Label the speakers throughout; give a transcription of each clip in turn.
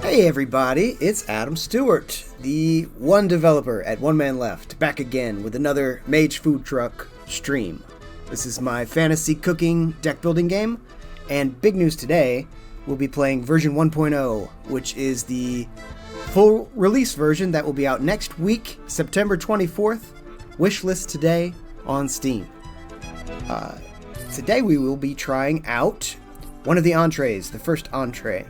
Speaker 1: Hey everybody, it's Adam Stewart, the one developer at One Man Left, back again with another Mage Food Truck stream. This is my fantasy cooking deck building game, and big news today, we'll be playing version 1.0, which is the full release version that will be out next week, September 24th, wishlist today on Steam. Today we will be trying out one of the entrees, the first entree.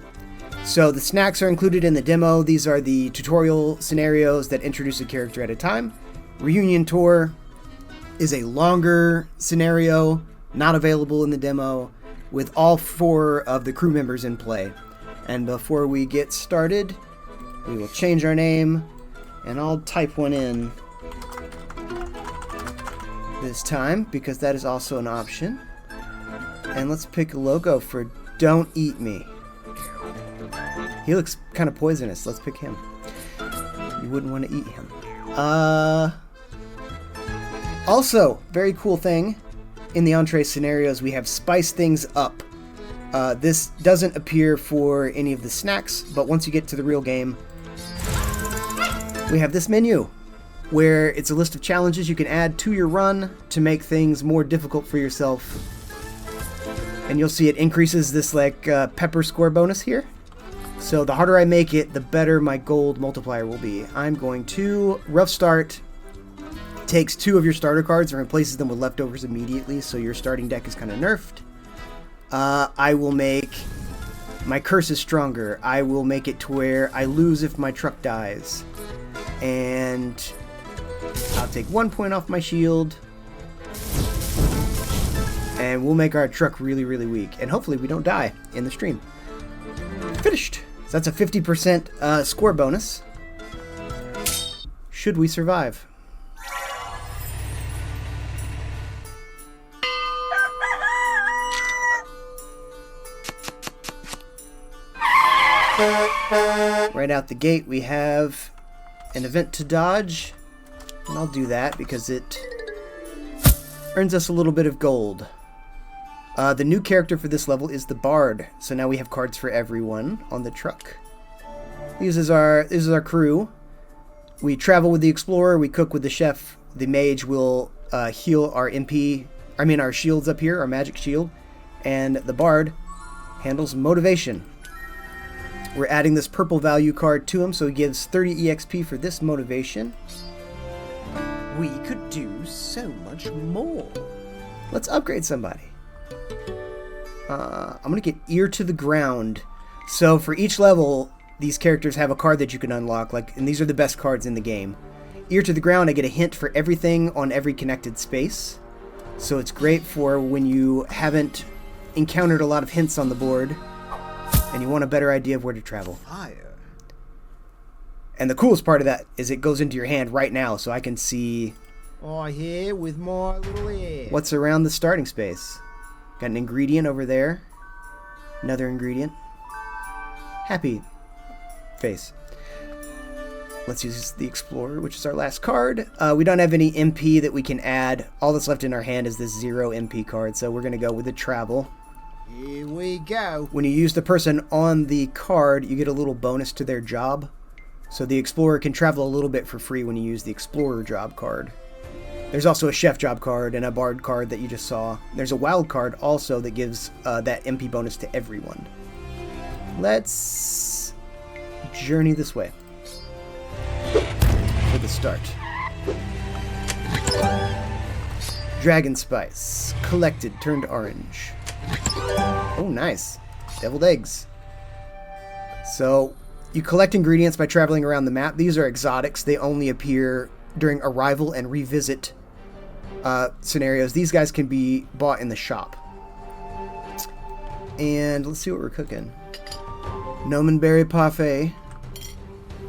Speaker 1: So the snacks are included in the demo. These are the tutorial scenarios that introduce a character at a time. Reunion Tour is a longer scenario, not available in the demo, with all 4 of the crew members in play. And before we get started, we will change our name, and I'll type one in this time, because that is also an option. And let's pick a logo for Don't Eat Me. He looks kind of poisonous. Let's pick him. You wouldn't want to eat him. Also, very cool thing, in the entree scenarios, we have Spice Things Up. This doesn't appear for any of the snacks, but once you get to the real game, we have this menu, where it's a list of challenges you can add to your run to make things more difficult for yourself. And you'll see it increases this pepper score bonus here. So the harder I make it, the better my gold multiplier will be. I'm going to Rough Start. Takes 2 of your starter cards and replaces them with leftovers immediately, so your starting deck is kind of nerfed. I will make my Curse is Stronger. I will make it to where I lose if my truck dies. And I'll take 1 point off my shield. And we'll make our truck really, really weak. And hopefully we don't die in the stream. Finished. So that's a 50% score bonus. Should we survive? Right out the gate we have an event to dodge. And I'll do that because it earns us a little bit of gold. The new character for this level is the Bard, so now we have cards for everyone on the truck. This is our crew. We travel with the Explorer, we cook with the Chef. The Mage will heal our our shields up here, our magic shield. And the Bard handles motivation. We're adding this purple value card to him, so he gives 30 EXP for this motivation. We could do so much more. Let's upgrade somebody. I'm going to get Ear to the Ground. So for each level, these characters have a card that you can unlock, and these are the best cards in the game. Ear to the Ground, I get a hint for everything on every connected space. So it's great for when you haven't encountered a lot of hints on the board, and you want a better idea of where to travel. Fire. And the coolest part of that is it goes into your hand right now, so I can see
Speaker 2: here with my little ear.
Speaker 1: What's around the starting space. Got an ingredient over there. Another ingredient. Happy face. Let's use the Explorer, which is our last card. We don't have any MP that we can add. All that's left in our hand is this 0 MP card, so we're going to go with the Travel.
Speaker 2: Here we go.
Speaker 1: When you use the person on the card, you get a little bonus to their job. So the Explorer can travel a little bit for free when you use the Explorer job card. There's also a Chef job card and a Bard card that you just saw. There's a Wild card also that gives that MP bonus to everyone. Let's journey this way for the start. Dragon Spice. Collected, turned orange. Oh, nice. Deviled eggs. So, you collect ingredients by traveling around the map. These are exotics. They only appear during arrival and revisit scenarios. These guys can be bought in the shop. And let's see what we're cooking. Gnomenberry Parfait.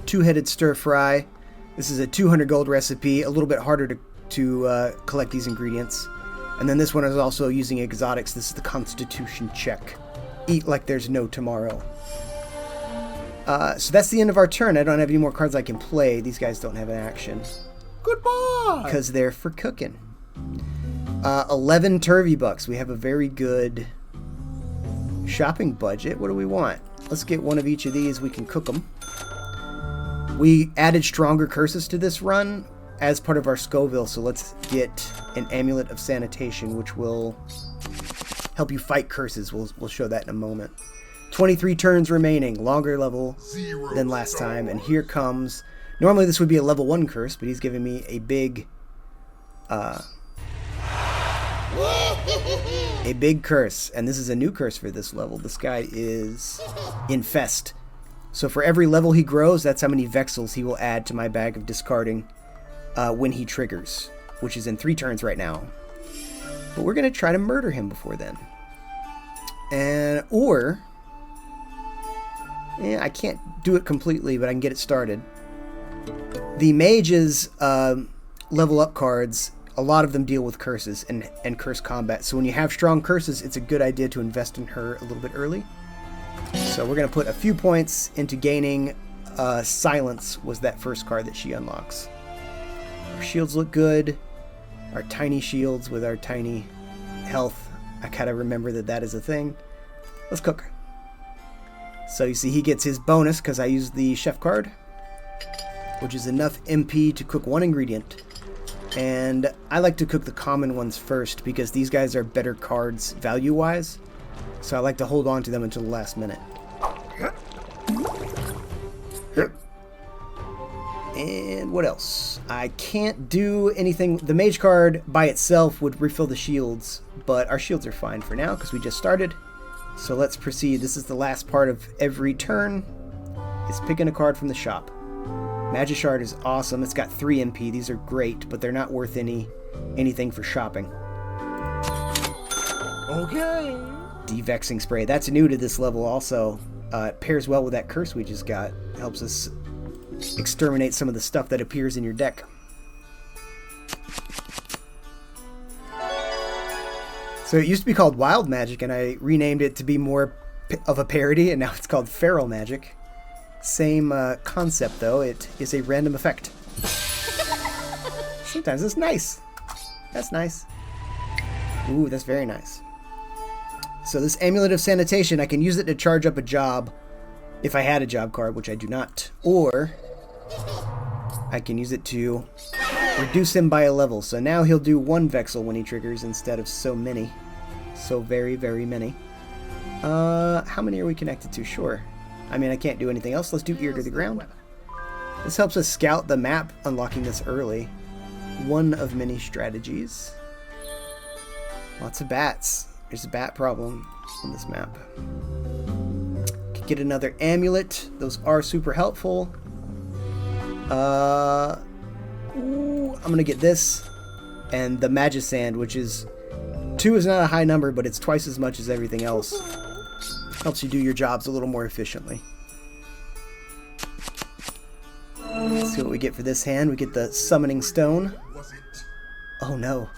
Speaker 1: 2-headed stir fry. This is a 200 gold recipe. A little bit harder to collect these ingredients. And then this one is also using exotics. This is the Constitution check. Eat like there's no tomorrow. So that's the end of our turn. I don't have any more cards I can play. These guys don't have an action.
Speaker 2: Goodbye!
Speaker 1: Because they're for cooking. 11 Turvy bucks. We have a very good shopping budget. What do we want? let's get one of each of these. We can cook them. We added stronger curses to this run as part of our Scoville, so let's get an Amulet of Sanitation, which will help you fight curses. We'll show that in a moment. 23 turns remaining, longer level than last time, and here comes... Normally this would be a level 1 curse, but he's giving me a big curse, and this is a new curse for this level. This guy is Infest. So for every level he grows, that's how many Vexels he will add to my bag of discarding when he triggers, which is in 3 turns right now. But we're going to try to murder him before then. I can't do it completely, but I can get it started. The mage's level up cards, a lot of them deal with curses and curse combat. So when you have strong curses, it's a good idea to invest in her a little bit early. So we're going to put a few points into gaining Silence, was that first card that she unlocks. Our shields look good. Our tiny shields with our tiny health. I gotta remember that that is a thing. Let's cook. So you see he gets his bonus because I used the chef card, which is enough MP to cook 1 ingredient. And I like to cook the common ones first because these guys are better cards value-wise. So I like to hold on to them until the last minute. And what else? I can't do anything. The mage card by itself would refill the shields, but our shields are fine for now because we just started. So let's proceed. This is the last part of every turn. It's picking a card from the shop. Magic Shard is awesome. It's got 3 MP. These are great, but they're not worth anything for shopping.
Speaker 2: Okay.
Speaker 1: Devexing Spray. That's new to this level also. It pairs well with that curse we just got. It helps us exterminate some of the stuff that appears in your deck. So it used to be called Wild Magic, and I renamed it to be more of a parody, and now it's called Feral Magic. Same concept, though. It is a random effect. Sometimes it's nice. That's nice. Ooh, that's very nice. So this Amulet of Sanitation, I can use it to charge up a job if I had a job card, which I do not. Or I can use it to reduce him by a level. So now he'll do 1 Vexel when he triggers instead of so many. So very, very many. How many are we connected to? Sure. I mean, I can't do anything else. Let's do Ear to the Ground. This helps us scout the map, unlocking this early. One of many strategies. Lots of bats. There's a bat problem on this map. Could get another amulet. Those are super helpful. I'm gonna get this and the Magisand, which is 2 is not a high number, but it's twice as much as everything else. Helps you do your jobs a little more efficiently. Let's see what we get for this hand. We get the Summoning Stone. Oh no.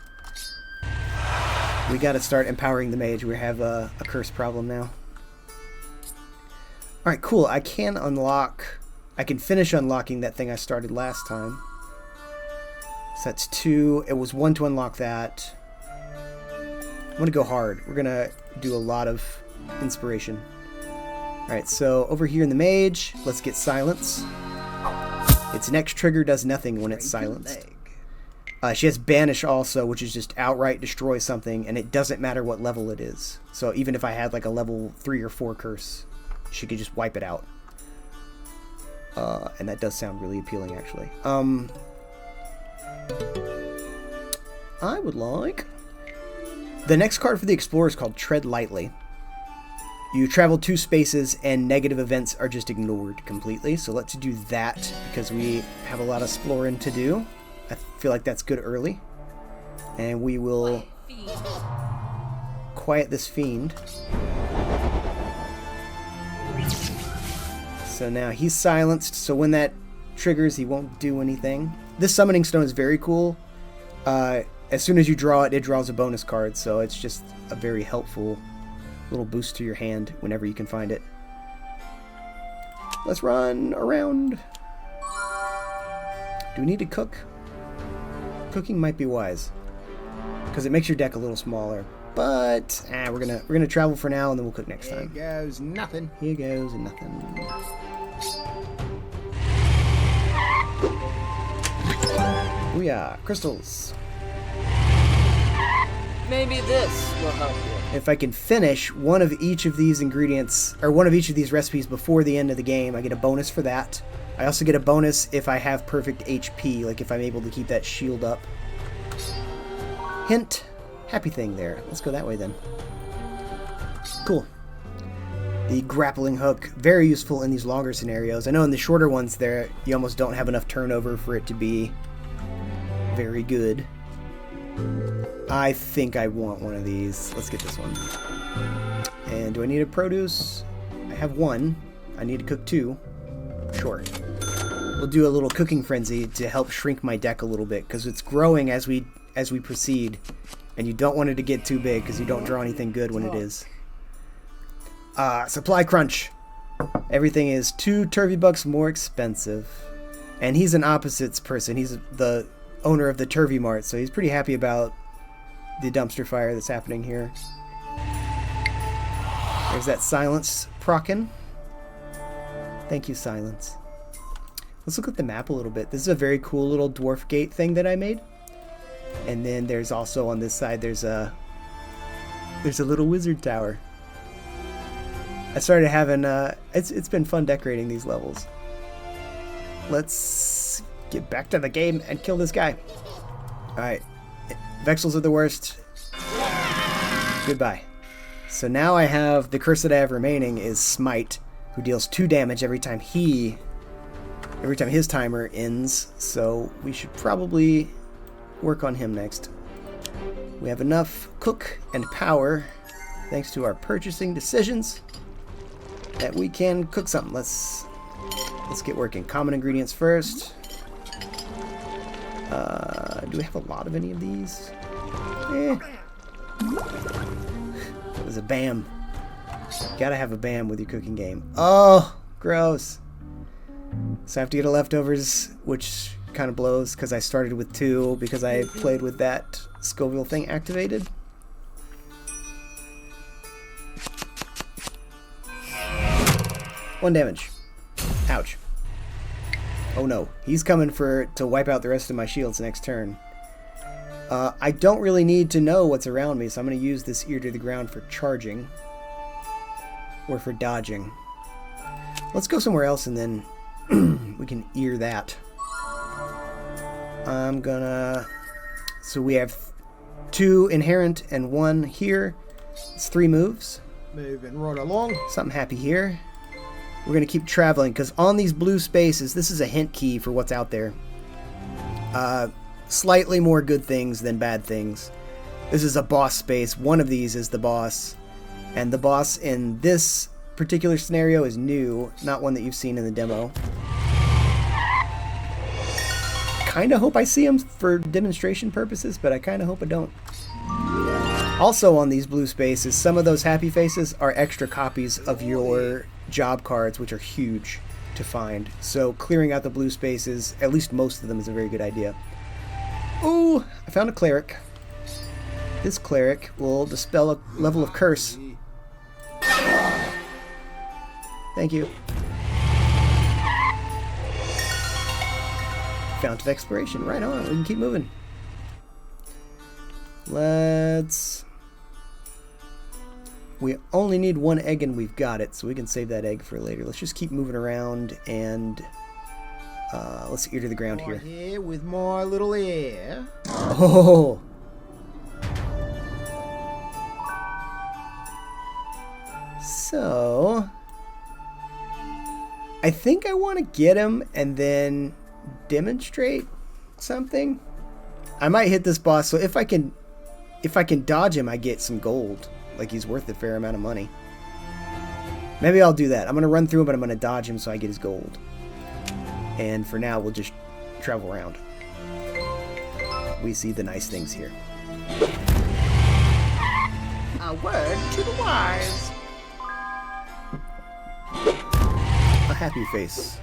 Speaker 1: We gotta start empowering the mage. We have a curse problem now. Alright, cool. I can finish unlocking that thing I started last time. So that's 2. It was 1 to unlock that. I'm gonna go hard. We're gonna do a lot of inspiration. Alright, so over here in the mage, let's get Silence. Its next trigger does nothing when it's silenced. She has Banish also, which is just outright destroy something, and it doesn't matter what level it is. So even if I had like a level 3 or 4 curse, she could just wipe it out. And that does sound really appealing, actually. I would like... The next card for the Explorer is called Tread Lightly. You travel 2 spaces and negative events are just ignored completely. So let's do that because we have a lot of exploring to do. I feel like that's good early. And we will quiet this fiend. So now he's silenced, so when that triggers, he won't do anything. This Summoning Stone is very cool. As soon as you draw it, it draws a bonus card, so it's just a very helpful little boost to your hand whenever you can find it. Let's run around. Do we need to cook? Cooking might be wise, because it makes your deck a little smaller. But we're gonna travel for now, and then we'll cook next
Speaker 2: Here
Speaker 1: time.
Speaker 2: goes nothing.
Speaker 1: Here goes nothing. Booyah! Crystals.
Speaker 3: Maybe this will help you.
Speaker 1: If I can finish one of each of these ingredients, or one of each of these recipes before the end of the game, I get a bonus for that. I also get a bonus if I have perfect HP, like if I'm able to keep that shield up. Hint, happy thing there. Let's go that way then. Cool. The grappling hook, very useful in these longer scenarios. I know in the shorter ones there, you almost don't have enough turnover for it to be very good. I think I want one of these. Let's get this one. And do I need a produce? I have one. I need to cook two. Sure. We'll do a little cooking frenzy to help shrink my deck a little bit, because it's growing as we proceed, and you don't want it to get too big because you don't draw anything good when it is. Supply crunch. Everything is 2 turvy bucks more expensive. And he's an opposites person. He's the owner of the Turvy Mart, so he's pretty happy about the dumpster fire that's happening here. There's that silence prockin. Thank you, silence. Let's look at the map a little bit. This is a very cool little dwarf gate thing that I made. And then there's also on this side, there's a little wizard tower. I started having, it's been fun decorating these levels. Let's get back to the game and kill this guy. Alright. Vexels are the worst. Goodbye. So now I have, the curse that I have remaining is Smite, who deals 2 damage every time his timer ends. So we should probably work on him next. We have enough cook and power, thanks to our purchasing decisions, that we can cook something. Let's get working. Common ingredients first. Do we have a lot of any of these? That was a BAM. Gotta have a BAM with your cooking game. Oh, gross. So I have to get a leftovers, which kind of blows because I started with 2 because I played with that Scoville thing activated. One damage. Ouch. Oh no, he's coming to wipe out the rest of my shields next turn. I don't really need to know what's around me, so I'm going to use this ear to the ground for charging. Or for dodging. Let's go somewhere else and then we can ear that. I'm gonna... So we have 2 inherent and 1 here. It's 3 moves.
Speaker 2: Moving right along.
Speaker 1: Something happy here. We're going to keep traveling, because on these blue spaces, this is a hint key for what's out there. Slightly more good things than bad things. This is a boss space. One of these is the boss. And the boss in this particular scenario is new, not one that you've seen in the demo. Kind of hope I see him for demonstration purposes, but I kind of hope I don't. Also on these blue spaces, some of those happy faces are extra copies of your job cards, which are huge to find. So clearing out the blue spaces, at least most of them, is a very good idea. Ooh, I found a cleric. This cleric will dispel a level of curse. Thank you. Fount of Exploration. Right on. We can keep moving. We only need 1 egg and we've got it, so we can save that egg for later. Let's just keep moving around and let's ear to the ground here.
Speaker 2: Here with my little ear.
Speaker 1: Oh! So I think I want to get him and then demonstrate something. I might hit this boss, so if I can dodge him, I get some gold. Like, he's worth a fair amount of money. Maybe I'll do that. I'm going to run through him, but I'm going to dodge him so I get his gold. And for now, we'll just travel around. We see the nice things here.
Speaker 2: A word to the wise.
Speaker 1: A happy face.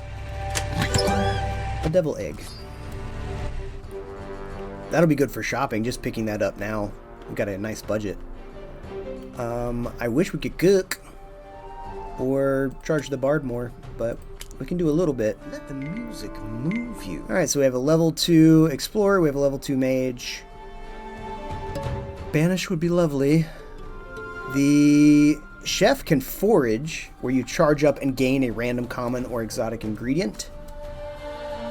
Speaker 1: A devil egg. That'll be good for shopping, just picking that up now. We've got a nice budget. I wish we could cook or charge the bard more, but we can do a little bit.
Speaker 2: Let the music move you.
Speaker 1: Alright, so we have a level 2 explorer, we have a level 2 mage. Banish would be lovely. The chef can forage, where you charge up and gain a random common or exotic ingredient.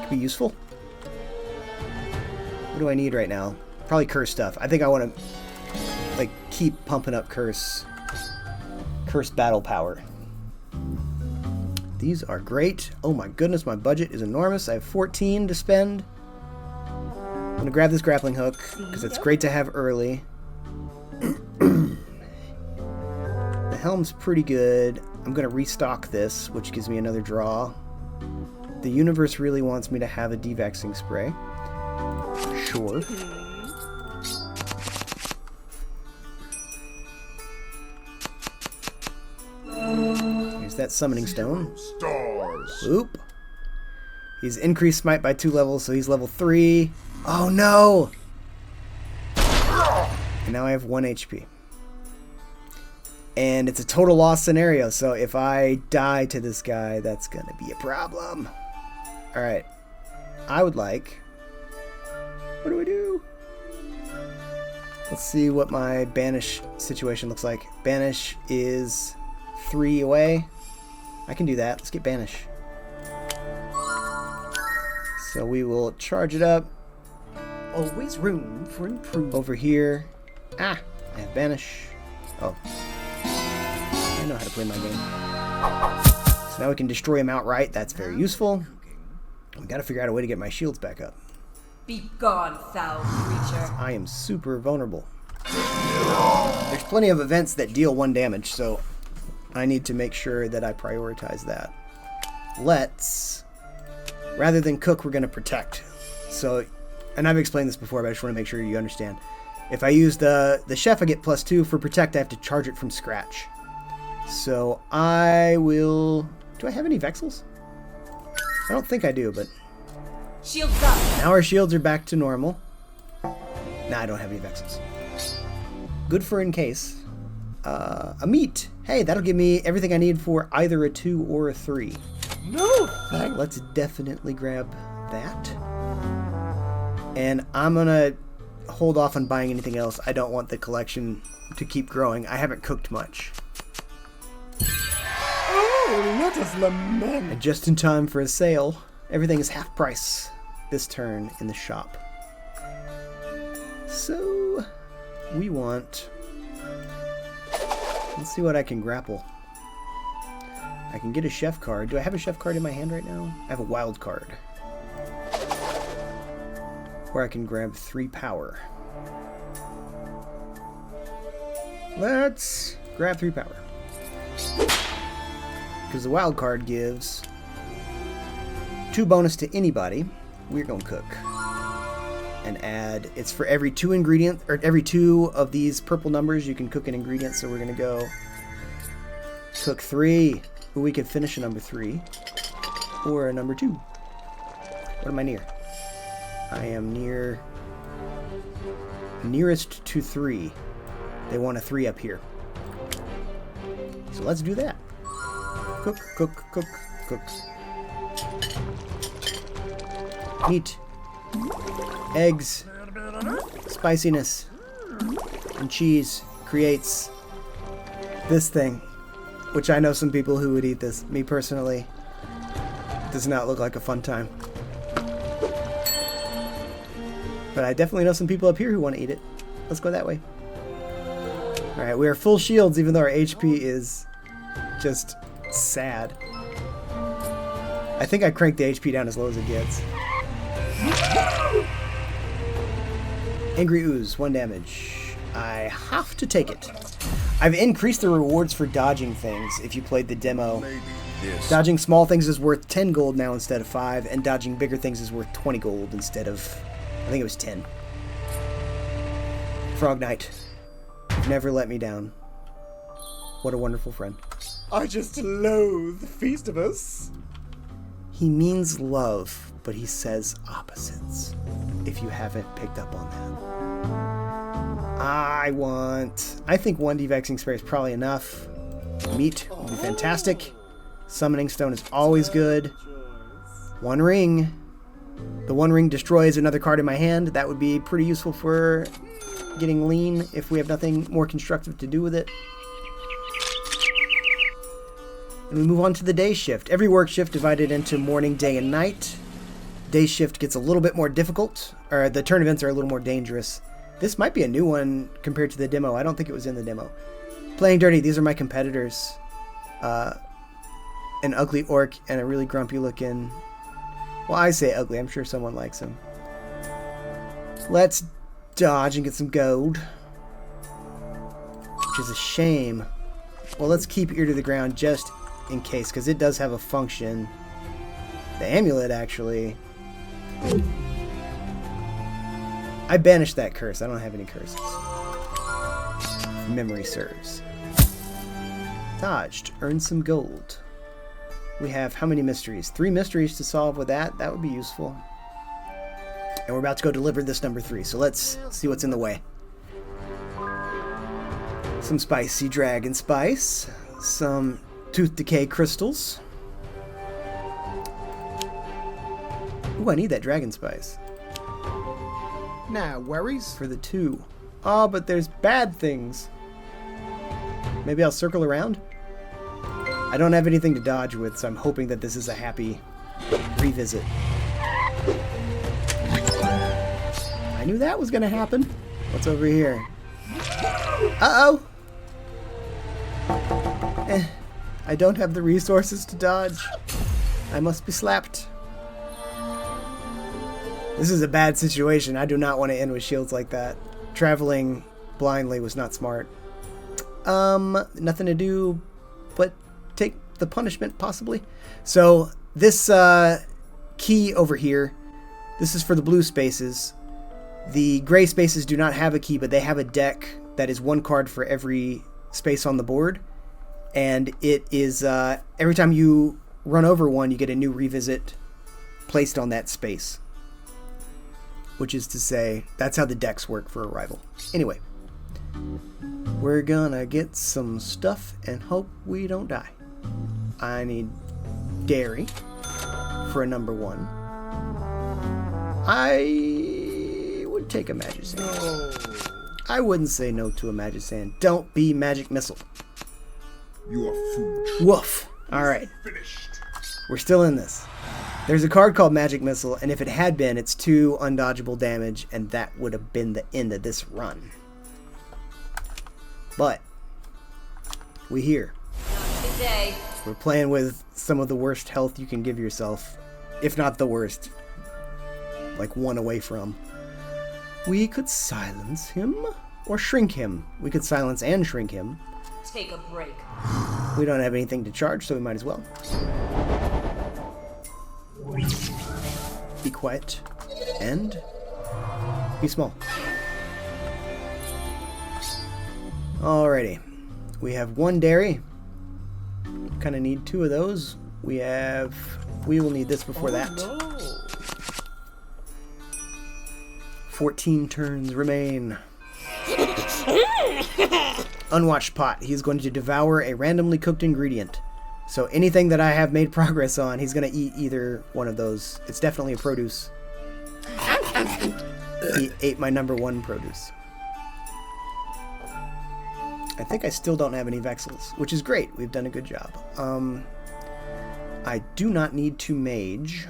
Speaker 1: Could be useful. What do I need right now? Probably curse stuff. I think I want to like keep pumping up curse battle power. These are great. Oh my goodness, my budget is enormous. I have 14 to spend. I'm going to grab this grappling hook because it's great to have early. The helm's pretty good. I'm going to restock this, which gives me another draw. The universe really wants me to have a devaxing spray. Sure. Here's that summoning stone.
Speaker 4: Stars.
Speaker 1: Oop. He's increased smite by 2 levels, so he's level 3. Oh no! And now I have 1 HP. And it's a total loss scenario, so if I die to this guy, that's gonna be a problem. Alright. I would like... What do we do? Let's see what my banish situation looks like. Banish is 3 away. I can do that. Let's get banish. So we will charge it up.
Speaker 2: Always room for improvement.
Speaker 1: Over here. Ah! I have banish. Oh. I know how to play my game. So now we can destroy him outright. That's very useful. We gotta figure out a way to get my shields back up.
Speaker 5: Be gone, foul creature.
Speaker 1: I am super vulnerable. There's plenty of events that deal 1 damage, so I need to make sure that I prioritize that. Let's... Rather than cook, we're going to protect. So, and I've explained this before, but I just want to make sure you understand. If I use the chef, I get +2. For protect, I have to charge it from scratch. So I will... Do I have any Vexels? I don't think I do, but...
Speaker 5: Shields up.
Speaker 1: Now our shields are back to normal. Nah, I don't have any Vexels. Good for in case. A meat. Hey, that'll give me everything I need for either a 2 or a 3.
Speaker 2: No, thank
Speaker 1: Let's definitely grab that. And I'm gonna hold off on buying anything else. I don't want the collection to keep growing. I haven't cooked much.
Speaker 2: Oh, let us lament.
Speaker 1: And just in time for a sale, everything is half price this turn in the shop. So we want... Let's see what I can grapple. I can get a chef card. Do I have a chef card in my hand right now? I have a wild card. Where I can grab 3 power. Let's grab 3 power. Because the wild card gives 2 bonus to anybody. We're going to cook. And add, it's for every 2 ingredient, or every 2 of these purple numbers you can cook an ingredient, so we're going to go cook 3. Ooh, we could finish a number 3. Or a number 2. What am I near? I am nearest to 3. They want a 3 up here. So let's do that. Cook, cook, cook, cook. Meat. Eggs, spiciness, and cheese creates this thing, which I know some people who would eat this. Me personally, does not look like a fun time. But I definitely know some people up here who want to eat it. Let's go that way. Alright, we are full shields even though our HP is just sad. I think I cranked the HP down as low as it gets. Angry Ooze, 1 damage. I have to take it. I've increased the rewards for dodging things if you played the demo. Dodging small things is worth 10 gold now instead of 5, and dodging bigger things is worth 20 gold instead of, I think it was 10. Frog Knight, you've never let me down. What a wonderful friend.
Speaker 2: I just loathe Feastivus.
Speaker 1: He means love, but he says opposites, if you haven't picked up on that. I think 1 devexing spray is probably enough. Meat would be fantastic. Summoning stone is always good. 1 ring. The 1 ring destroys another card in my hand. That would be pretty useful for getting lean if we have nothing more constructive to do with it. And we move on to the day shift. Every work shift divided into morning, day, and night. Day shift gets a little bit more difficult, or the turn events are a little more dangerous. This might be a new one compared to the demo. I don't think it was in the demo. Playing dirty, these are my competitors. An ugly orc and a really grumpy looking... Well, I say ugly. I'm sure someone likes him. Let's dodge and get some gold. Which is a shame. Well, let's keep ear to the ground just in case, because it does have a function. The amulet, actually. I banished that curse. I don't have any curses. If memory serves. Dodged. Earned some gold. We have how many mysteries? 3 mysteries to solve with that. That would be useful. And we're about to go deliver this number 3. So let's see what's in the way. Some spicy dragon spice. Some tooth decay crystals. Ooh, I need that dragon spice.
Speaker 2: Nah, worries.
Speaker 1: For the 2. Oh, but there's bad things. Maybe I'll circle around? I don't have anything to dodge with, so I'm hoping that this is a happy revisit. I knew that was going to happen. What's over here? Uh-oh! I don't have the resources to dodge. I must be slapped. This is a bad situation. I do not want to end with shields like that. Traveling blindly was not smart. Nothing to do but take the punishment, possibly. So, this key over here, this is for the blue spaces. The gray spaces do not have a key, but they have a deck that is 1 card for every space on the board. And it is, every time you run over one, you get a new revisit placed on that space. Which is to say, that's how the decks work for Arrival. Anyway, we're gonna get some stuff and hope we don't die. I need dairy for a number 1. I would take a magic sand.
Speaker 2: No.
Speaker 1: I wouldn't say no to a magic sand. Don't be magic missile.
Speaker 4: You are foolish.
Speaker 1: Woof. Alright.
Speaker 4: Finished.
Speaker 1: We're still in this. There's a card called Magic Missile, and if it had been, it's 2 undodgeable damage, and that would have been the end of this run. But we here.
Speaker 5: Good day.
Speaker 1: We're playing with some of the worst health you can give yourself, if not the worst. Like 1 away from. We could silence him, or shrink him. We could silence and shrink him.
Speaker 5: Take a break.
Speaker 1: We don't have anything to charge, so we might as well. Be quiet and be small. Alrighty. We have 1 dairy. Kind of need 2 of those. We will need this before that.
Speaker 2: No.
Speaker 1: 14 turns remain. Unwatched pot. He's going to devour a randomly cooked ingredient. So anything that I have made progress on, he's going to eat either one of those. It's definitely a produce. He ate my number 1 produce. I think I still don't have any Vexels, which is great. We've done a good job. I do not need to mage.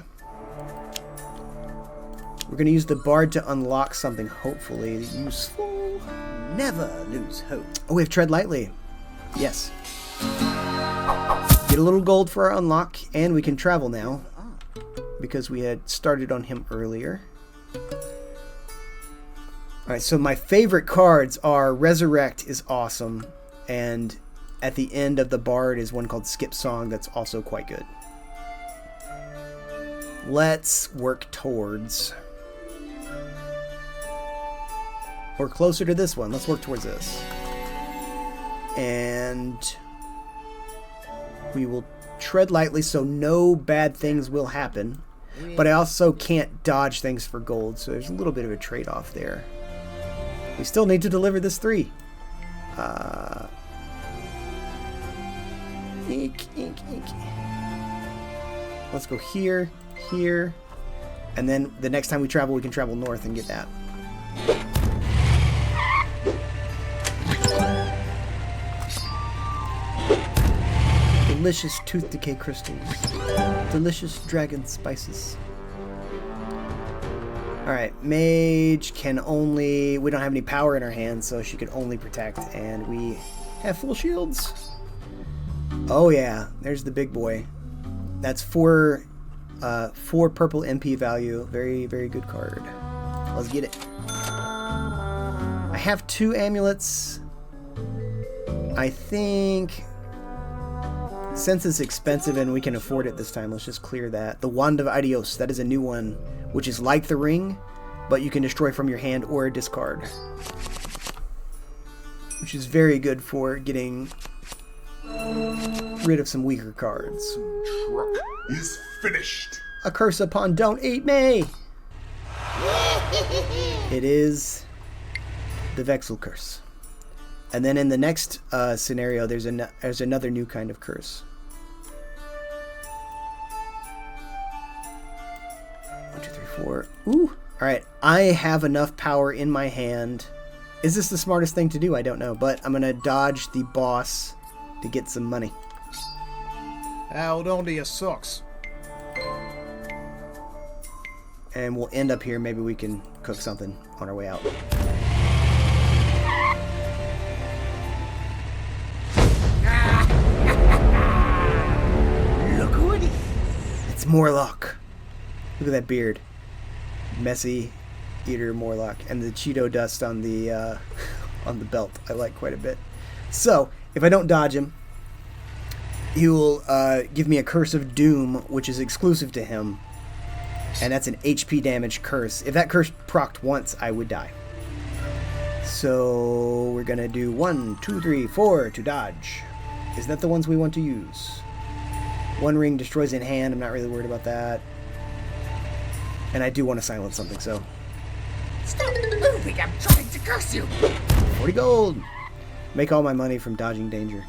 Speaker 1: We're going to use the bard to unlock something hopefully useful.
Speaker 2: Never lose hope.
Speaker 1: Oh, we have tread lightly. Yes. Get a little gold for our unlock, and we can travel now because we had started on him earlier. Alright, so my favorite cards are Resurrect is awesome, and at the end of the Bard is one called Skip Song that's also quite good. Let's work towards... We're closer to this one. Let's work towards this. And we will tread lightly so no bad things will happen. But I also can't dodge things for gold, so there's a little bit of a trade-off there. We still need to deliver this 3. Eek. Let's go here, here, and then the next time we travel, we can travel north and get that. Delicious tooth decay crystals. Delicious dragon spices. Alright, Mage can only... We don't have any power in our hands, so she can only protect, and we have full shields. Oh yeah, there's the big boy. That's 4 purple MP value. Very, very good card. Let's get it. I have 2 amulets. I think... Since it's expensive and we can afford it this time, let's just clear that. The Wand of Adios, that is a new one, which is like the ring, but you can destroy from your hand or discard. Which is very good for getting rid of some weaker cards.
Speaker 4: Truck is finished.
Speaker 1: A curse upon don't eat me! It is the Vexel curse. And then in the next scenario, there's another new kind of curse. 1, 2, 3, 4. Ooh! Alright, I have enough power in my hand. Is this the smartest thing to do? I don't know, but I'm gonna dodge the boss to get some money.
Speaker 2: Hold on to your socks.
Speaker 1: And we'll end up here. Maybe we can cook something on our way out.
Speaker 2: Look who it is.
Speaker 1: It's Morlock. Look at that beard. Messy eater Morlock. And the Cheeto dust on the belt I like quite a bit. So, if I don't dodge him, he will give me a Curse of Doom, which is exclusive to him. And that's an HP damage curse. If that curse procced once, I would die. So we're gonna do 1, 2, 3, 4 to dodge. Is that the ones we want to use? 1 ring destroys in hand. I'm not really worried about that. And I do want to silence something, so.
Speaker 2: Stop moving, I'm trying to curse you.
Speaker 1: 40 gold. Make all my money from dodging danger.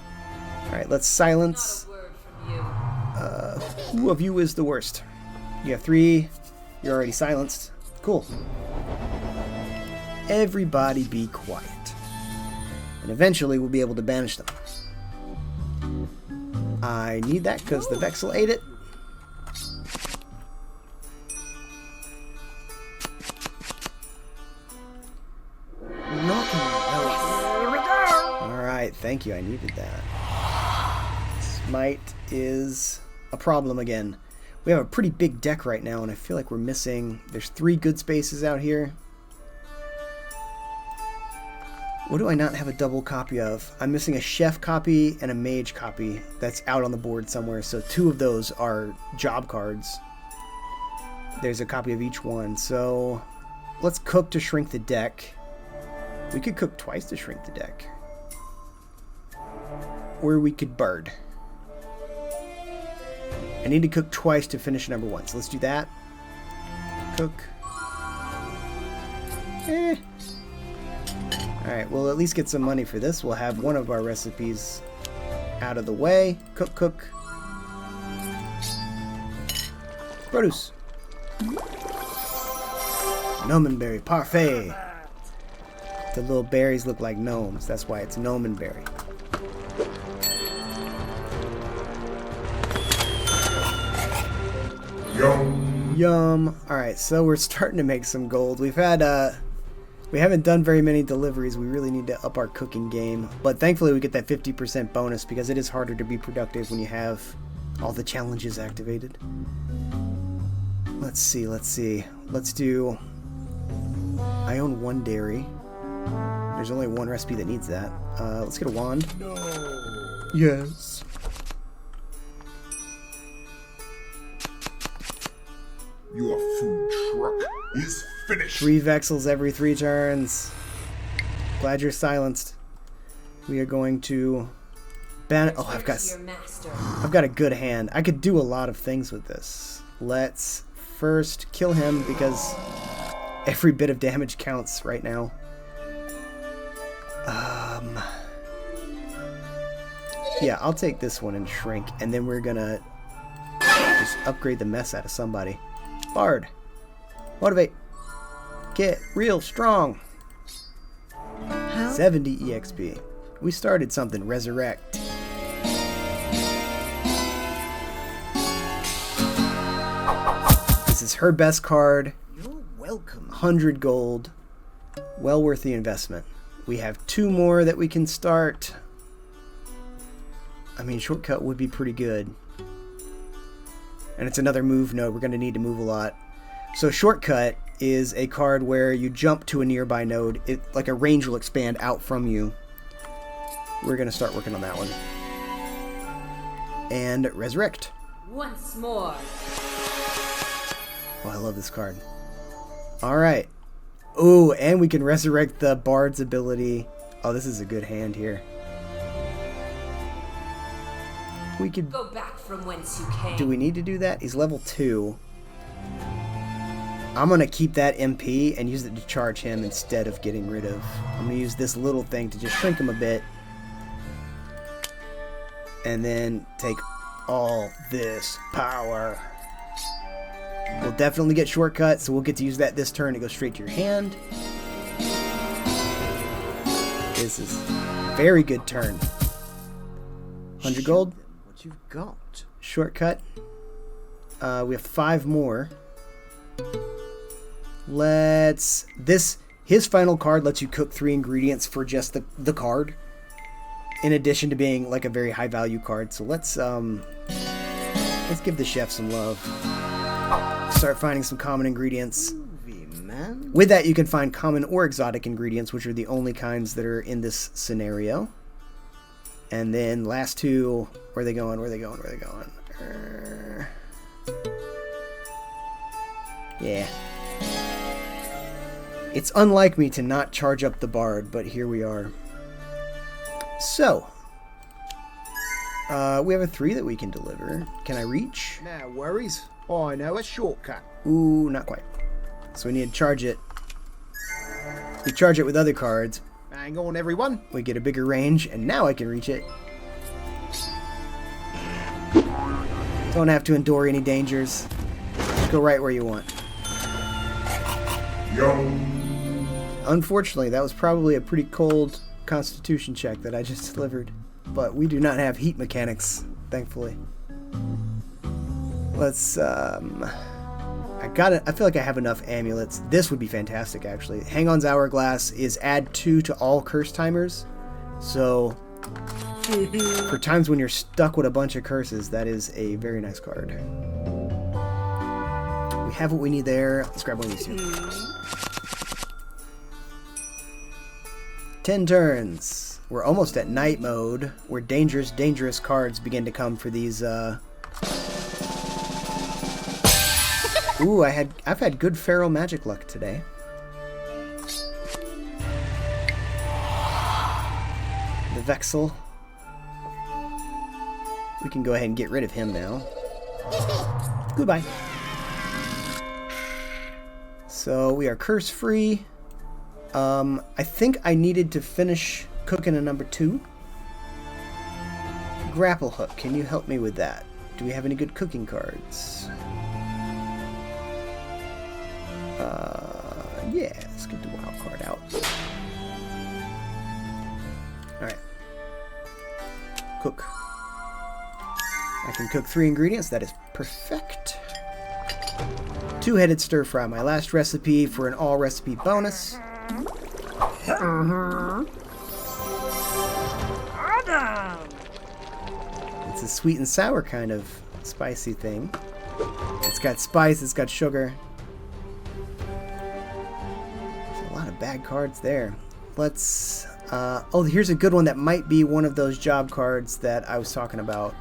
Speaker 1: Alright, let's silence.
Speaker 5: Not a word from you.
Speaker 1: Who of you is the worst? You have 3. You're already silenced. Cool. Everybody be quiet. And eventually we'll be able to banish them. I need that because the Vexel ate it. Alright, thank you. I needed that. Smite is a problem again. We have a pretty big deck right now, and I feel like we're missing... There's 3 good spaces out here. What do I not have a double copy of? I'm missing a Chef copy and a Mage copy that's out on the board somewhere, so 2 of those are job cards. There's a copy of each one, so let's cook to shrink the deck. We could cook twice to shrink the deck. Or we could bird. I need to cook twice to finish number 1, so let's do that. Cook. Alright, we'll at least get some money for this. We'll have one of our recipes out of the way. Cook, cook. Produce. Gnomenberry parfait. The little berries look like gnomes. That's why it's Gnomenberry.
Speaker 4: Yum.
Speaker 1: Yum. Alright, so we're starting to make some gold. We haven't done very many deliveries. We really need to up our cooking game. But thankfully we get that 50% bonus because it is harder to be productive when you have all the challenges activated. Let's see. Let's do... I own 1 dairy. There's only 1 recipe that needs that. Let's get a wand.
Speaker 4: No.
Speaker 1: Yes.
Speaker 4: Your food truck is finished.
Speaker 1: 3 Vexels every 3 turns. Glad you're silenced. We are going to ban. Oh, I've got a good hand. I could do a lot of things with this. Let's first kill him because every bit of damage counts right now. Yeah, I'll take this one and shrink, and then we're gonna just upgrade the mess out of somebody. Bard, motivate, get real strong. 70 EXP. We started something. Resurrect. This is her best card.
Speaker 6: You're welcome.
Speaker 1: 100 gold. Well worth the investment. We have 2 more that we can start. I mean, shortcut would be pretty good. And it's another move node. We're going to need to move a lot. So shortcut is a card where you jump to a nearby node. It, like a range will expand out from you. We're going to start working on that one. And resurrect.
Speaker 5: Once more.
Speaker 1: Oh, I love this card. Alright. Ooh, and we can resurrect the Bard's ability. Oh, this is a good hand here. We could...
Speaker 5: Go back from whence you came.
Speaker 1: Do we need to do that? He's level 2. I'm going to keep that MP and use it to charge him instead of getting rid of... I'm going to use this little thing to just shrink him a bit. And then take all this power. We'll definitely get shortcut, so we'll get to use that this turn. It goes straight to your hand. This is a very good turn. 100 gold.
Speaker 6: What you've got.
Speaker 1: Shortcut. We have 5 more. His final card lets you cook 3 ingredients for just the card, in addition to being like a very high value card. So let's give the chef some love. Start finding some common ingredients.
Speaker 6: Man.
Speaker 1: With that, you can find common or exotic ingredients, which are the only kinds that are in this scenario. And then last 2, where are they going? Where are they going? Where are they going? Yeah. It's unlike me to not charge up the Bard, but here we are. So, we have a 3 that we can deliver. Can I reach?
Speaker 6: No worries. I know a shortcut.
Speaker 1: Ooh, not quite. So we need to charge it. We charge it with other cards.
Speaker 6: Hang on, everyone.
Speaker 1: We get a bigger range, and now I can reach it. Don't have to endure any dangers. Just go right where you want.
Speaker 4: Yo.
Speaker 1: Unfortunately, that was probably a pretty cold constitution check that I just delivered. But we do not have heat mechanics, thankfully. Let's, I feel like I have enough amulets. This would be fantastic, actually. Hang-On's Hourglass is add 2 to all curse timers. So, for times when you're stuck with a bunch of curses, that is a very nice card. We have what we need there. Let's grab one of these 2. 10 turns. We're almost at night mode, where dangerous cards begin to come for these, Ooh, I've had good feral magic luck today. The Vexel. We can go ahead and get rid of him now. Goodbye. So we are curse free. I think I needed to finish cooking a number 2. Grapple hook. Can you help me with that? Do we have any good cooking cards? Yeah, let's get the wild card out. Alright. Cook. I can cook 3 ingredients. That is perfect. 2-headed stir fry. My last recipe for an all recipe bonus. It's a sweet and sour kind of spicy thing. It's got spice, it's got sugar. There's a lot of bad cards there. Let's... oh, here's a good one that might be one of those job cards that I was talking about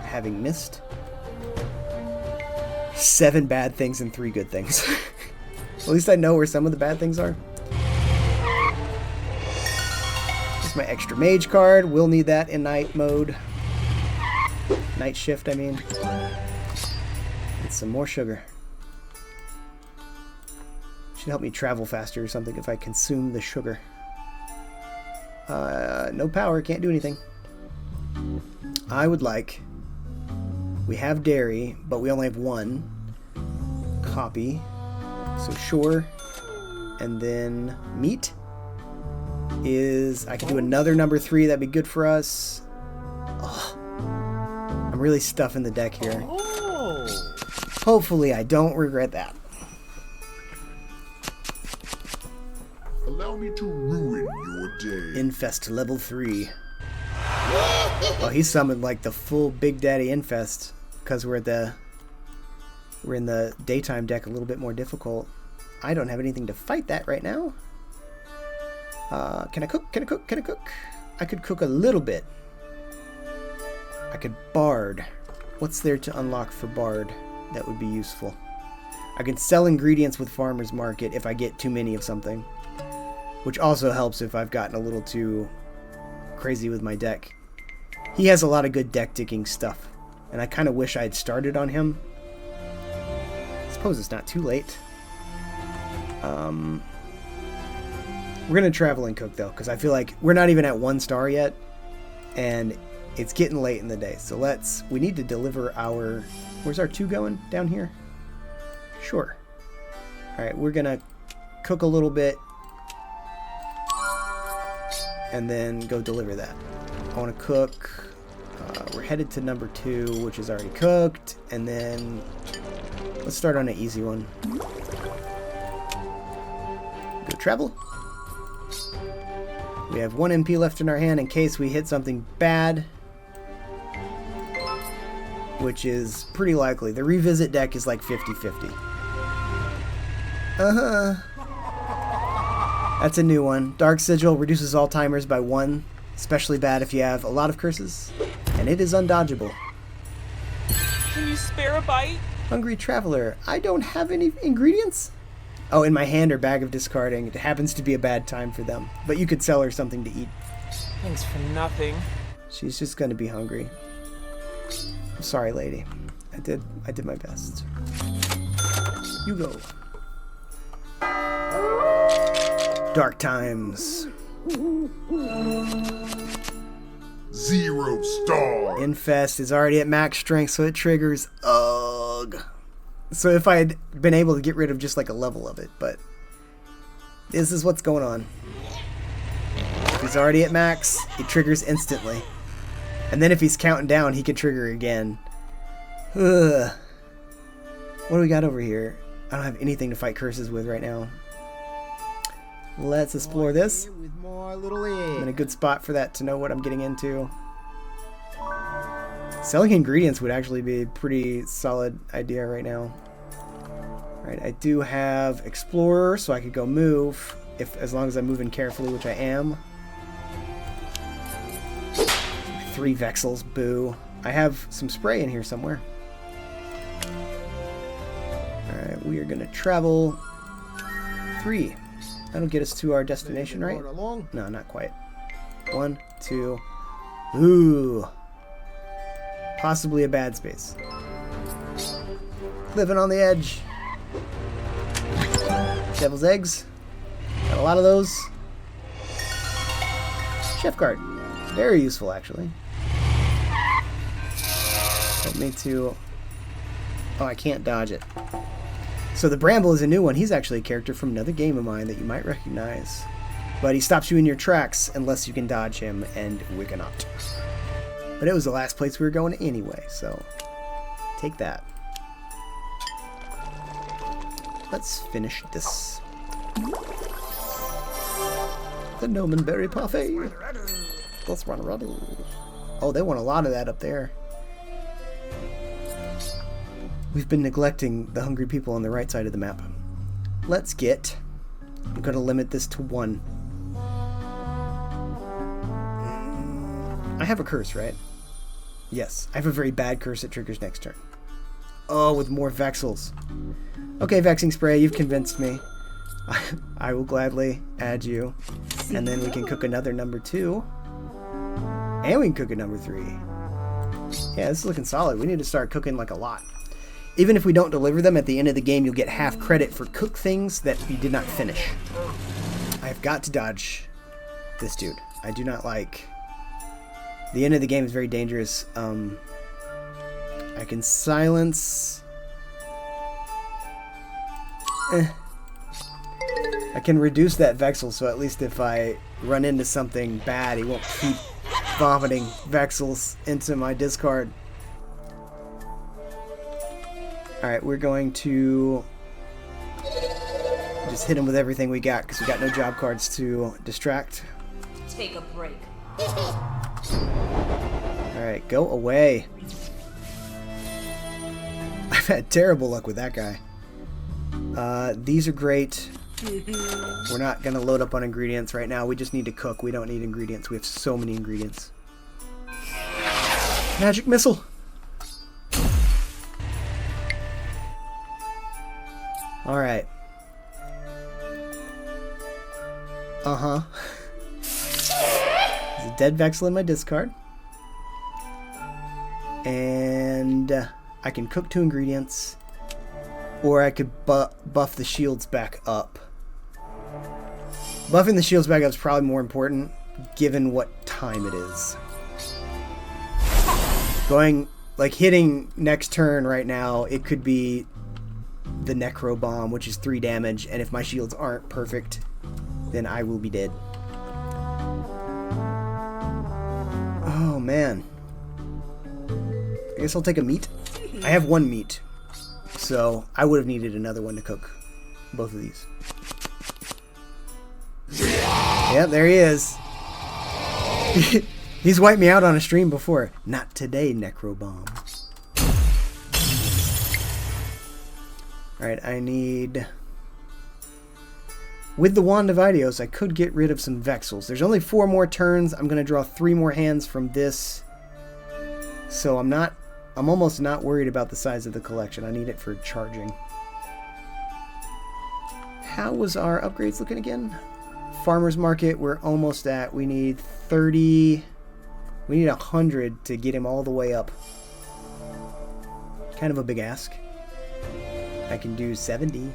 Speaker 1: having missed. 7 bad things and 3 good things. At least I know where some of the bad things are. Here's my extra mage card. We'll need that in night mode. Night shift, I mean. And some more sugar. Should help me travel faster or something if I consume the sugar. No power, can't do anything. I would like... We have dairy, but we only have one. Copy. So sure. And then meat is... I could do another number 3, that'd be good for us. Oh, I'm really stuffing the deck here. Hopefully I don't regret that.
Speaker 4: Allow me to ruin your day.
Speaker 1: Infest level 3. Oh, he summoned like the full Big Daddy Infest because we're in the daytime deck, a little bit more difficult. I don't have anything to fight that right now. Can I cook? Can I cook? Can I cook? I could cook a little bit. I could bard. What's there to unlock for bard that would be useful? I can sell ingredients with farmer's market if I get too many of something, which also helps if I've gotten a little too crazy with my deck. He has a lot of good deck digging stuff, and I kind of wish I had started on him. I suppose it's not too late. We're gonna travel and cook though, because I feel like we're not even at 1 star yet, and it's getting late in the day. So we need to deliver our... Where's our 2 going? Down here? Sure. Alright, we're gonna cook a little bit and then go deliver that. I want to cook. We're headed to number 2, which is already cooked, and then let's start on an easy one. Go travel. We have 1 MP left in our hand in case we hit something bad, which is pretty likely. The revisit deck is like 50-50. That's a new one. Dark Sigil reduces all timers by 1. Especially bad if you have a lot of curses. And it is undodgeable.
Speaker 3: Can you spare a bite?
Speaker 1: Hungry Traveler. I don't have any ingredients? Oh, in my hand or bag of discarding. It happens to be a bad time for them. But you could sell her something to eat.
Speaker 3: Thanks for nothing.
Speaker 1: She's just going to be hungry. I'm sorry, lady. I did my best. You go. Dark times.
Speaker 4: 0 star.
Speaker 1: Infest is already at max strength, so it triggers. Ugh. So if I had been able to get rid of just like a level of it, but this is what's going on. If he's already at max, it triggers instantly. And then if he's counting down, he could trigger again. Ugh. What do we got over here? I don't have anything to fight curses with right now. Let's explore this.
Speaker 6: With my little
Speaker 1: I'm in a good spot for that to know what I'm getting into. Selling ingredients would actually be a pretty solid idea right now. Alright, I do have Explorer, so I could go move, as long as I'm moving carefully, which I am. 3 Vexels, boo. I have some spray in here somewhere. Alright, we are going to travel 3. That'll get us to our destination, right? No, not quite. 1, 2. Ooh. Possibly a bad space. Living on the edge. Devil's eggs. Got a lot of those. Chef guard. Very useful, actually. Help me to... Oh, I can't dodge it. So the Bramble is a new one. He's actually a character from another game of mine that you might recognize. But he stops you in your tracks unless you can dodge him, and we cannot. But it was the last place we were going anyway, so take that. Let's finish this. The Gnomenberry Parfait. Let's run around. Oh, they want a lot of that up there. We've been neglecting the hungry people on the right side of the map. Let's get... I'm going to limit this to 1. I have a curse, right? Yes, I have a very bad curse that triggers next turn. Oh, with more Vexels. Okay, Vexing Spray, you've convinced me. I will gladly add you. And then we can cook another number 2. And we can cook a number 3. Yeah, this is looking solid. We need to start cooking like a lot. Even if we don't deliver them, at the end of the game, you'll get half credit for cook things that you did not finish. I've got to dodge this dude. I do not like. The end of the game is very dangerous. I can silence. I can reduce that Vexel, so at least if I run into something bad, he won't keep vomiting Vexels into my discard. Alright, we're going to just hit him with everything we got, because we got no job cards to distract.
Speaker 5: Take a break.
Speaker 1: Alright, go away. I've had terrible luck with that guy. These are great. We're not going to load up on ingredients right now. We just need to cook. We don't need ingredients. We have so many ingredients. Magic missile! Alright. Uh-huh. There's a dead Vexel in my discard. And I can cook 2 ingredients. Or I could buff the shields back up. Buffing the shields back up is probably more important, given what time it is. Going, like, hitting next turn right now, it could be the Necro Bomb, which is 3 damage, and if my shields aren't perfect, then I will be dead. Oh, man. I guess I'll take a meat. I have 1 meat, so I would have needed another one to cook both of these. Yep, there he is. He's wiped me out on a stream before. Not today, Necro Bomb. Alright, I need... With the Wand of Idios, I could get rid of some Vexels. There's only 4 more turns. I'm going to draw 3 more hands from this. So I'm almost not worried about the size of the collection. I need it for charging. How was our upgrades looking again? Farmer's Market, we're almost at. We need 30. We need 100 to get him all the way up. Kind of a big ask. I can do 70.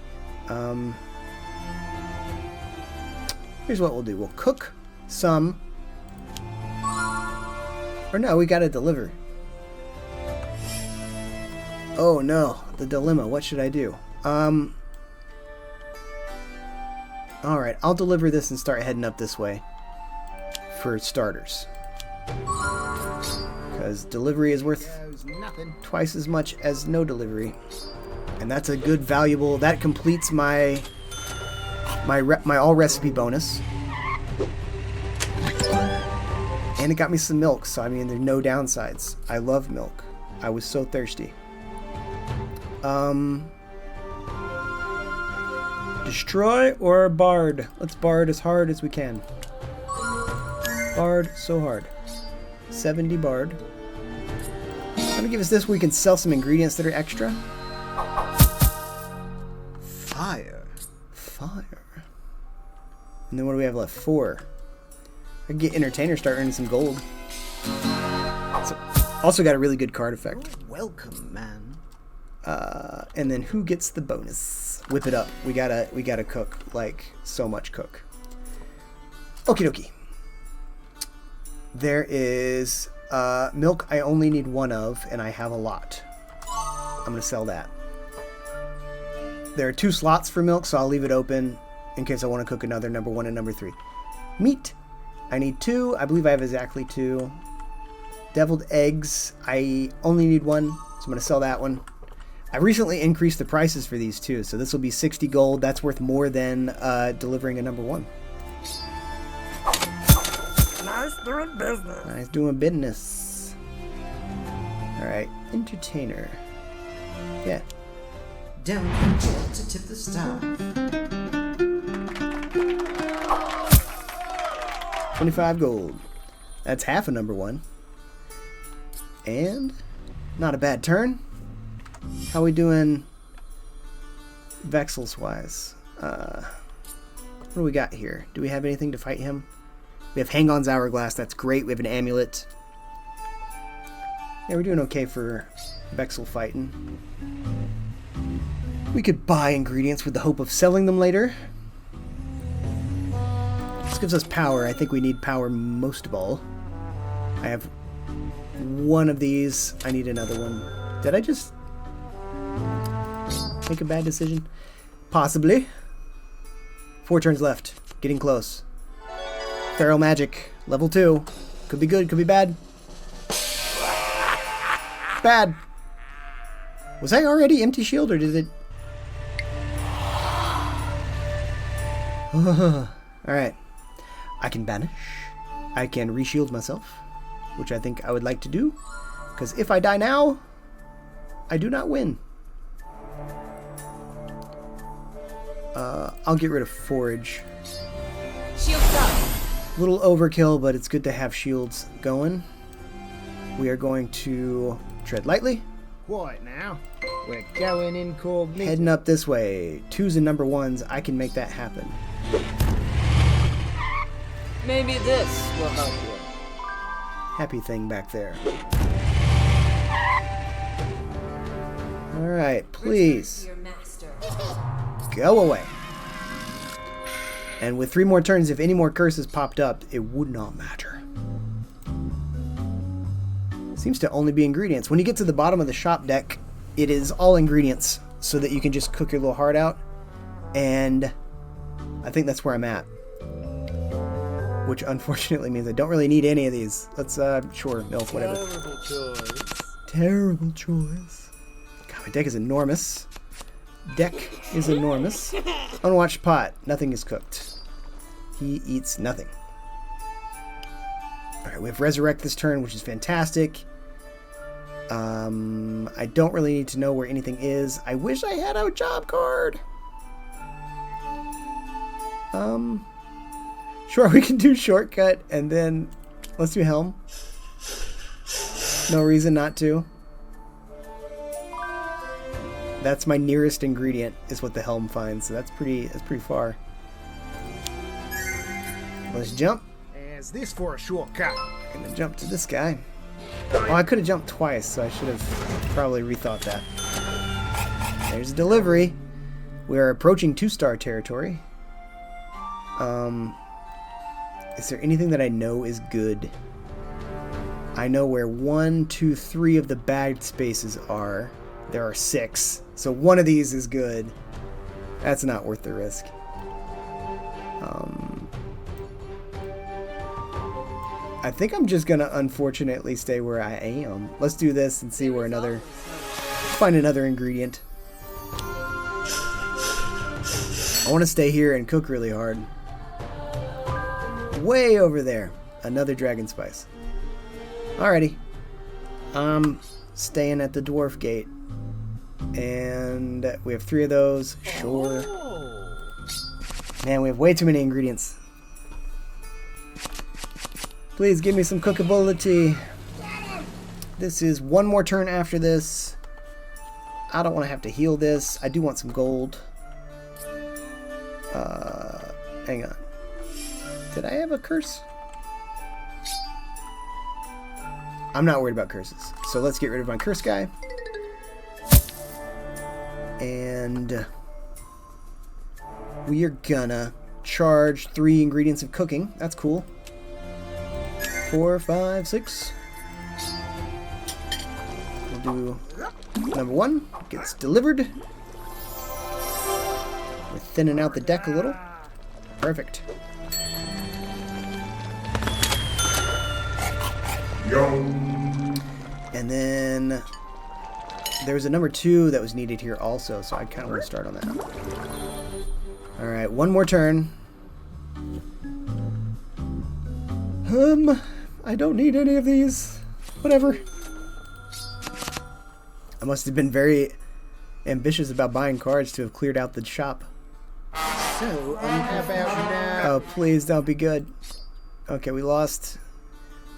Speaker 1: Here's what we'll do. We'll cook some. Or no, we gotta deliver. Oh no, the dilemma. What should I do? Alright, I'll deliver this and start heading up this way. For starters. Because delivery is worth twice as much as no delivery. And that's a good, valuable... That completes my all recipe bonus. And it got me some milk, so I mean, there's no downsides. I love milk. I was so thirsty. Destroy or Bard? Let's Bard as hard as we can. Bard so hard. 70 Bard. Let me give us this. We can sell some ingredients that are extra.
Speaker 6: Fire.
Speaker 1: Fire. And then what do we have left? 4. I can get Entertainer, start earning some gold. So, also got a really good card effect.
Speaker 6: Welcome, man.
Speaker 1: And then who gets the bonus? Whip it up. We gotta cook, like, so much cook. Okie dokie. There is milk I only need 1 of, and I have a lot. I'm gonna sell that. There are 2 slots for milk, so I'll leave it open in case I want to cook another number 1 and number 3. Meat. I need 2. I believe I have exactly 2. Deviled eggs. I only need 1, so I'm going to sell that one. I recently increased the prices for these too, so this will be 60 gold. That's worth more than delivering a number 1.
Speaker 2: Nice doing business.
Speaker 1: Nice doing business. Alright, Entertainer. Yeah.
Speaker 6: Don't forget to tip the staff.
Speaker 1: 25 gold. That's half a number 1. And not a bad turn. How we doing Vexels wise? What do we got here? Do we have anything to fight him? We have Hang-On's Hourglass. That's great. We have an amulet. Yeah, we're doing okay for Vexel fighting. We could buy ingredients with the hope of selling them later. Let's gives us power. I think we need power most of all. I have one of these. I need another one. Did I just make a bad decision? Possibly. 4 turns left. Getting close. Feral magic. Level 2. Could be good, could be bad. Bad. Was I already empty shield or did it... Alright. I can banish. I can reshield myself, which I think I would like to do. Because if I die now, I do not win. I'll get rid of forage.
Speaker 5: Shields up.
Speaker 1: Little overkill, but it's good to have shields going. We are going to tread lightly.
Speaker 7: What now? We're going incognito.
Speaker 1: Heading up this way. 2s and number 1s. I can make that happen.
Speaker 5: Maybe this will help you.
Speaker 1: Happy thing back there. Alright, please.
Speaker 5: Your master.
Speaker 1: Go away. And with 3 more turns, if any more curses popped up, it would not matter. Seems to only be ingredients. When you get to the bottom of the shop deck, it is all ingredients so that you can just cook your little heart out. And I think that's where I'm at. Which unfortunately means I don't really need any of these. Let's, sure, MILF, whatever.
Speaker 3: Terrible choice.
Speaker 1: Terrible choice. God, my deck is enormous. Deck is enormous. Unwatched pot. Nothing is cooked. He eats nothing. Alright, we have Resurrect this turn, which is fantastic. I don't really need to know where anything is. I wish I had a job card. Sure, we can do shortcut, and then let's do Helm. No reason not to. That's my nearest ingredient, is what the Helm finds, so that's pretty far. Let's jump.
Speaker 7: Is this for a shortcut?
Speaker 1: Gonna jump to this guy. Oh, I could have jumped twice, so I should have probably rethought that. There's a delivery. We are approaching 2-star territory. Is there anything that I know is good? I know where 1, 2, 3 of the bagged spaces are. There are 6. So one of these is good. That's not worth the risk. I think I'm just gonna unfortunately stay where I am. Let's do this and see where find another ingredient. I want to stay here and cook really hard. Way over there. Another dragon spice. Alrighty. I'm staying at the dwarf gate. And we have 3 of those. Sure. Man, we have way too many ingredients. Please give me some cookability. This is 1 more turn after this. I don't want to have to heal this. I do want some gold. Hang on. Did I have a curse? I'm not worried about curses. So let's get rid of my curse guy. And we are gonna charge 3 ingredients of cooking. That's cool. 4, 5, 6. We'll do number 1. Gets delivered. We're thinning out the deck a little. Perfect. And then there's a number 2 that was needed here also, so I kind of want to start on that. Alright, 1 more turn. I don't need any of these. Whatever. I must have been very ambitious about buying cards to have cleared out the shop.
Speaker 7: So, how about now?
Speaker 1: Oh, please don't be good. Okay, we lost.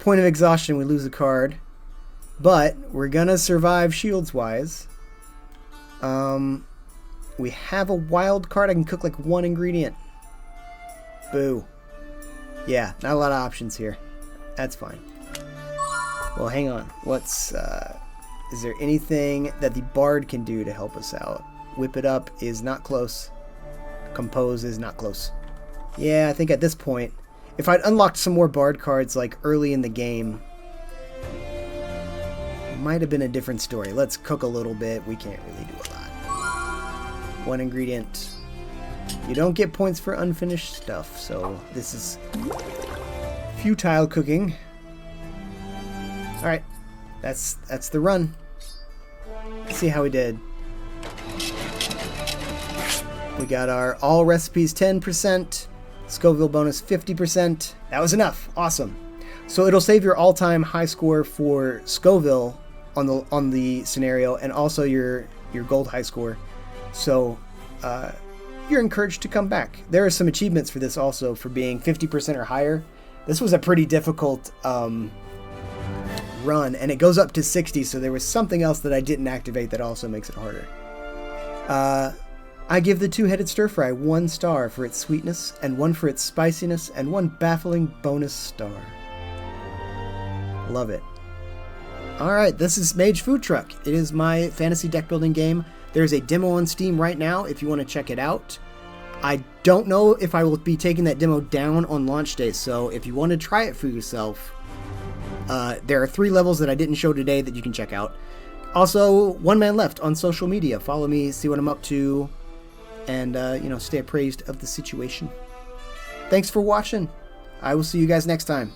Speaker 1: Point of exhaustion, we lose a card. But we're gonna survive shields-wise. We have a wild card. I can cook like 1 ingredient. Boo. Yeah, not a lot of options here. That's fine. Well, hang on. What's, is there anything that the bard can do to help us out? Whip it up is not close. Compose is not close. Yeah, I think at this point, If I'd unlocked some more bard cards like early in the game, it might have been a different story. Let's cook a little bit. We can't really do a lot. One ingredient. You don't get points for unfinished stuff, so this is futile cooking. Alright, that's the run. Let's see how we did. We got our all recipes 10%, Scoville bonus 50%. That was enough. Awesome. So it'll save your all-time high score for Scoville on the scenario, and also your gold high score. So you're encouraged to come back. There are some achievements for this also for being 50% or higher. This was a pretty difficult run, and it goes up to 60, so there was something else that I didn't activate that also makes it harder. I give the two-headed stir-fry 1 star for its sweetness, and 1 for its spiciness, and 1 baffling bonus star. Love it. Alright, this is Mage Food Truck. It is my fantasy deck building game. There's a demo on Steam right now if you want to check it out. I don't know if I will be taking that demo down on launch day, so if you want to try it for yourself, there are 3 levels that I didn't show today that you can check out. Also, One Man Left on social media. Follow me, see what I'm up to, and stay appraised of the situation. Thanks for watching. I will see you guys next time.